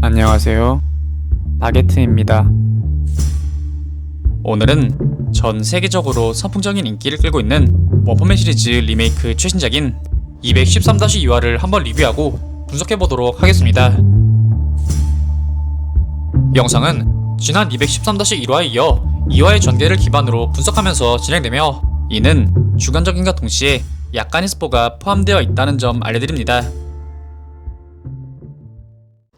안녕하세요. 바게트입니다. 오늘은 전 세계적으로 선풍적인 인기를 끌고 있는 원펀맨 시리즈 리메이크 최신작인 213-2화를 한번 리뷰하고 분석해보도록 하겠습니다. 영상은 지난 213-1화에 이어 2화의 전개를 기반으로 분석하면서 진행되며, 이는 주관적인과 동시에 약간의 스포가 포함되어 있다는 점 알려드립니다.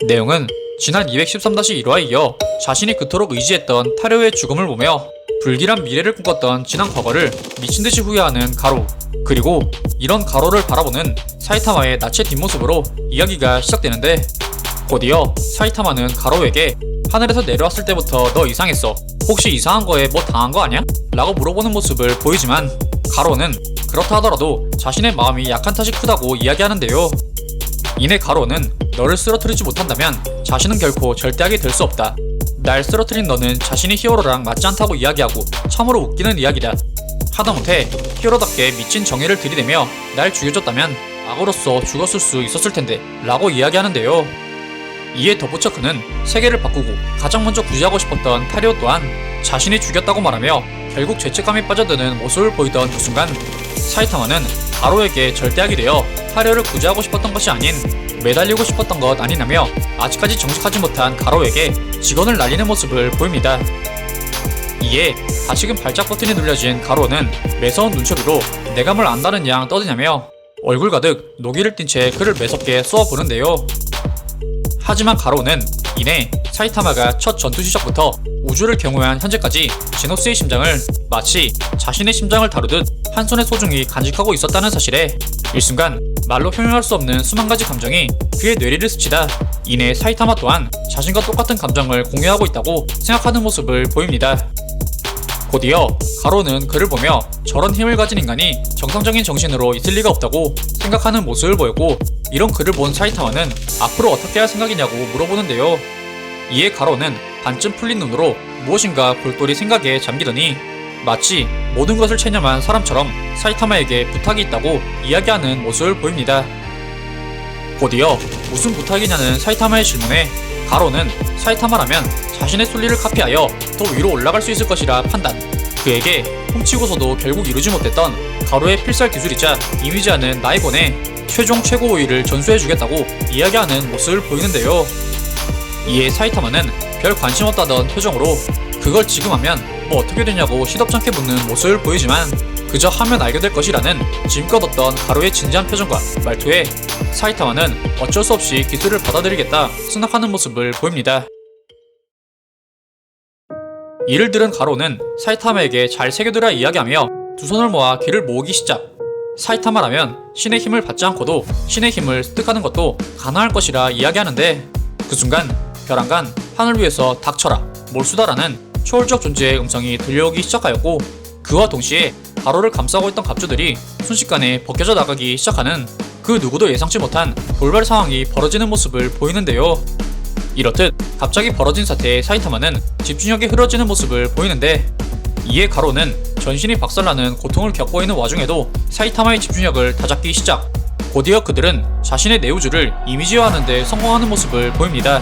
내용은 지난 213-1화에 이어 자신이 그토록 의지했던 타료의 죽음을 보며 불길한 미래를 꿈꿨던 지난 과거를 미친듯이 후회하는 가로, 그리고 이런 가로를 바라보는 사이타마의 낯의 뒷모습으로 이야기가 시작되는데, 곧이어 사이타마는 가로에게 하늘에서 내려왔을 때부터 너 이상했어. 혹시 이상한 거에 뭐 당한 거 아냐? 라고 물어보는 모습을 보이지만, 가로는 그렇다 하더라도 자신의 마음이 약한 탓이 크다고 이야기하는데요. 이내 가로는 너를 쓰러뜨리지 못한다면 자신은 결코 절대하게 될 수 없다. 날 쓰러뜨린 너는 자신이 히어로랑 맞지 않다고 이야기하고 참으로 웃기는 이야기다. 하다못해 히어로답게 미친 정의를 들이대며 날 죽여줬다면 악으로서 죽었을 수 있었을 텐데 라고 이야기하는데요. 이에 덧붙여 그는 세계를 바꾸고 가장 먼저 구제하고 싶었던 타리오 또한 자신이 죽였다고 말하며 결국 죄책감에 빠져드는 모습을 보이던 그 순간, 사이타마는 가로에게 절대하게 되어 타리오를 구제하고 싶었던 것이 아닌 매달리고 싶었던 것 아니냐며 아직까지 정직하지 못한 가로에게 직언을 날리는 모습을 보입니다. 이에 다시금 발작 버튼이 눌려진 가로는 매서운 눈초리로 내가 뭘 안다는 양 떠드냐며 얼굴 가득 노기를 띤 채 그를 매섭게 쏘아보는데요. 하지만 가로는 이내 사이타마가 첫 전투 시작부터 우주를 경호한 현재까지 제노스의 심장을 마치 자신의 심장을 다루듯 한 손에 소중히 간직하고 있었다는 사실에 일순간 말로 표현할 수 없는 수만 가지 감정이 그의 뇌리를 스치다 이내 사이타마 또한 자신과 똑같은 감정을 공유하고 있다고 생각하는 모습을 보입니다. 곧이어 가로는 그를 보며 저런 힘을 가진 인간이 정상적인 정신으로 있을 리가 없다고 생각하는 모습을 보였고, 이런 그를 본 사이타마는 앞으로 어떻게 할 생각이냐고 물어보는데요. 이에 가로는 반쯤 풀린 눈으로 무엇인가 골똘히 생각에 잠기더니 마치 모든 것을 체념한 사람처럼 사이타마에게 부탁이 있다고 이야기하는 모습을 보입니다. 곧이어 무슨 부탁이냐는 사이타마의 질문에 가로는 사이타마라면 자신의 순리를 카피하여 더 위로 올라갈 수 있을 것이라 판단, 그에게 훔치고서도 결국 이루지 못했던 가로의 필살 기술이자 이미지하는 나이곤의 최종 최고 우위를 전수해주겠다고 이야기하는 모습을 보이는데요. 이에 사이타마는 별 관심 없다던 표정으로 그걸 지금 하면 뭐 어떻게 되냐고 시덥잖게 묻는 모습을 보이지만, 그저 하면 알게 될 것이라는 지금껏 없던 가로의 진지한 표정과 말투에 사이타마는 어쩔 수 없이 기술을 받아들이겠다 승낙하는 모습을 보입니다. 이를 들은 가로는 사이타마에게 잘 새겨들어 이야기하며 두 손을 모아 귀를 모으기 시작. 사이타마라면 신의 힘을 받지 않고도 신의 힘을 습득하는 것도 가능할 것이라 이야기하는데, 그 순간 벼랑간 하늘 위에서 닥쳐라 몰수다라는 초월적 존재의 음성이 들려오기 시작하였고, 그와 동시에 가로를 감싸고 있던 갑주들이 순식간에 벗겨져 나가기 시작하는 그 누구도 예상치 못한 돌발 상황이 벌어지는 모습을 보이는데요. 이렇듯 갑자기 벌어진 사태에 사이타마는 집중력이 흐려지는 모습을 보이는데, 이에 가로는 전신이 박살나는 고통을 겪고 있는 와중에도 사이타마의 집중력을 다잡기 시작. 곧이어 그들은 자신의 내우주를 이미지화하는 데 성공하는 모습을 보입니다.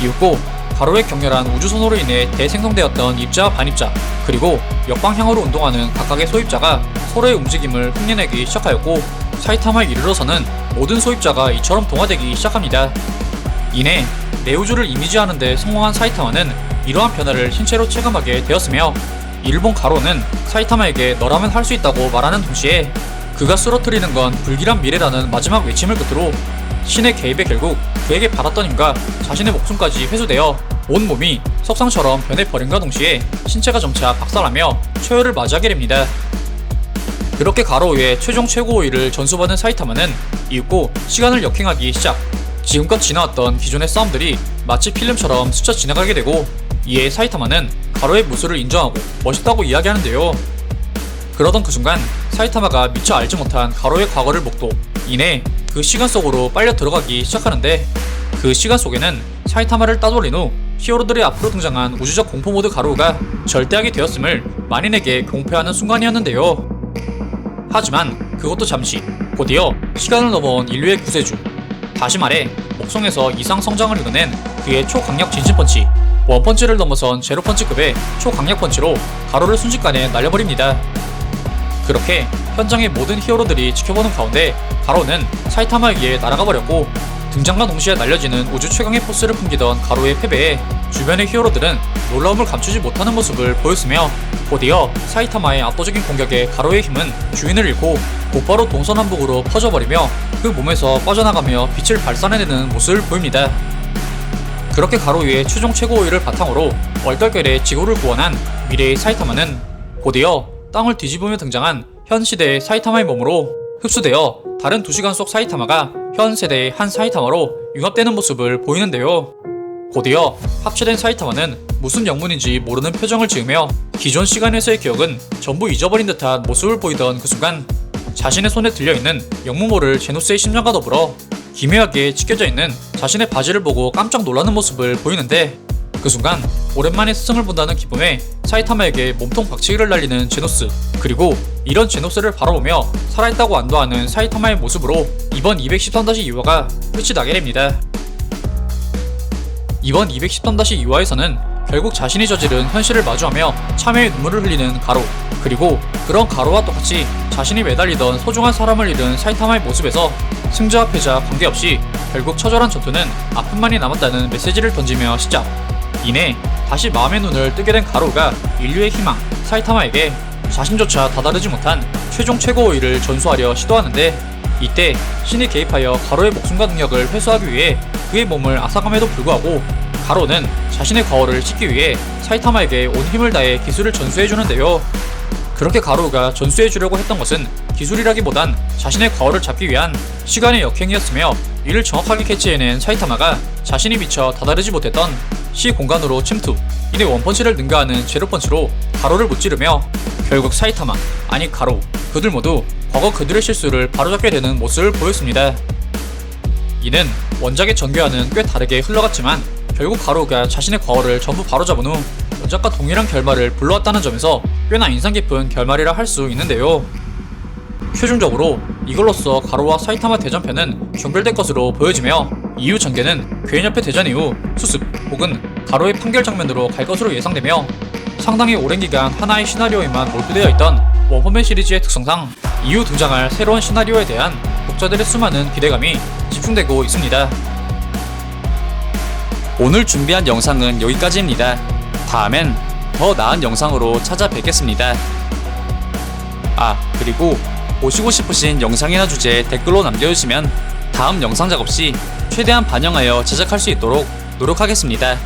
이윽고 가로의 격렬한 우주선호로 인해 대생성되었던 입자와 반입자, 그리고 역방향으로 운동하는 각각의 소입자가 서로의 움직임을 흉내내기 시작하였고, 사이타마에 이르러서는 모든 소입자가 이처럼 동화되기 시작합니다. 이내 내우주를 이미지하는 데 성공한 사이타마는 이러한 변화를 신체로 체감하게 되었으며, 이를 본 가로는 사이타마에게 너라면 할 수 있다고 말하는 동시에 그가 쓰러뜨리는 건 불길한 미래라는 마지막 외침을 끝으로 신의 개입에 결국 그에게 받았던 힘과 자신의 목숨까지 회수되어 온몸이 석상처럼 변해버림과 동시에 신체가 점차 박살나며 초열을 맞이하게 됩니다. 그렇게 가로의 최종 최고 우위를 전수받은 사이타마는 이윽고 시간을 역행하기 시작. 지금껏 지나왔던 기존의 싸움들이 마치 필름처럼 스쳐 지나가게 되고, 이에 사이타마는 가로의 무술을 인정하고 멋있다고 이야기하는데요. 그러던 그 순간 사이타마가 미처 알지 못한 가로의 과거를 목도, 이내 그 시간 속으로 빨려 들어가기 시작하는데, 그 시간 속에는 사이타마를 따돌린 후 히어로들의 앞으로 등장한 우주적 공포모드 가로우가 절대하게 되었음을 만인에게 공표하는 순간이었는데요. 하지만 그것도 잠시, 곧이어 시간을 넘어온 인류의 구세주, 다시 말해 속성에서 이상 성장을 이뤄낸 그의 초강력 진심펀치, 원펀치를 넘어선 제로펀치급의 초강력 펀치로 가로를 순식간에 날려버립니다. 그렇게 현장의 모든 히어로들이 지켜보는 가운데 가로는 사이타마에게 날아가 버렸고, 등장과 동시에 날려지는 우주 최강의 포스를 풍기던 가로의 패배에 주변의 히어로들은 놀라움을 감추지 못하는 모습을 보였으며, 곧이어 사이타마의 압도적인 공격에 가로의 힘은 주인을 잃고 곧바로 동서남북으로 퍼져버리며 그 몸에서 빠져나가며 빛을 발산해내는 모습을 보입니다. 그렇게 가로의 최종 최고 오일을 바탕으로 얼떨결에 지구를 구원한 미래의 사이타마는 곧이어 땅을 뒤집으며 등장한 현 시대의 사이타마의 몸으로 흡수되어 다른 2시간 속 사이타마가 현 세대의 한 사이타마로 융합되는 모습을 보이는데요. 곧이어 합체된 사이타마는 무슨 영문인지 모르는 표정을 지으며 기존 시간에서의 기억은 전부 잊어버린 듯한 모습을 보이던 그 순간, 자신의 손에 들려있는 영무모를 제노스의 심장과 더불어 기묘하게 찢겨져 있는 자신의 바지를 보고 깜짝 놀라는 모습을 보이는데, 그 순간 오랜만에 스승을 본다는 기쁨에 사이타마에게 몸통 박치기를 날리는 제노스, 그리고 이런 제노스를 바라보며 살아있다고 안도하는 사이타마의 모습으로 이번 213-2화가 끝이 나게 됩니다. 이번 213-2화에서는 결국 자신이 저지른 현실을 마주하며 참회의 눈물을 흘리는 가로, 그리고 그런 가로와 똑같이 자신이 매달리던 소중한 사람을 잃은 사이타마의 모습에서 승자와 패자 관계없이 결국 처절한 전투는 아픔만이 남았다는 메시지를 던지며 시작. 이내 다시 마음의 눈을 뜨게 된 가로가 인류의 희망 사이타마에게 자신조차 다다르지 못한 최종 최고 오일을 전수하려 시도하는데, 이때 신이 개입하여 가로의 목숨과 능력을 회수하기 위해 그의 몸을 앗아감에도 불구하고 가로는 자신의 과거를 씻기 위해 사이타마에게 온 힘을 다해 기술을 전수해주는데요. 그렇게 가로가 전수해주려고 했던 것은 기술이라기보단 자신의 과거를 잡기 위한 시간의 역행이었으며, 이를 정확하게 캐치해낸 사이타마가 자신이 미처 다다르지 못했던 시 공간으로 침투, 이내 원펀치를 능가하는 제로펀치로 가로를 무찌르며 결국 사이타마, 아니 가로, 그들 모두 과거 그들의 실수를 바로잡게 되는 모습을 보였습니다. 이는 원작의 전개와는 꽤 다르게 흘러갔지만 결국 가로가 자신의 과거를 전부 바로잡은 후 원작과 동일한 결말을 불러왔다는 점에서 꽤나 인상 깊은 결말이라 할 수 있는데요. 최종적으로 이걸로써 가로와 사이타마 대전편은 종결될 것으로 보여지며, 이후 전개는 괴인협회 대전 이후 수습 혹은 가로의 판결 장면으로 갈 것으로 예상되며, 상당히 오랜 기간 하나의 시나리오에만 몰두되어 있던 원펀맨 시리즈의 특성상 이후 등장할 새로운 시나리오에 대한 독자들의 수많은 기대감이 집중되고 있습니다. 오늘 준비한 영상은 여기까지입니다. 다음엔 더 나은 영상으로 찾아뵙겠습니다. 그리고 보시고 싶으신 영상이나 주제 댓글로 남겨주시면 다음 영상 작업 시 최대한 반영하여 제작할 수 있도록 노력하겠습니다.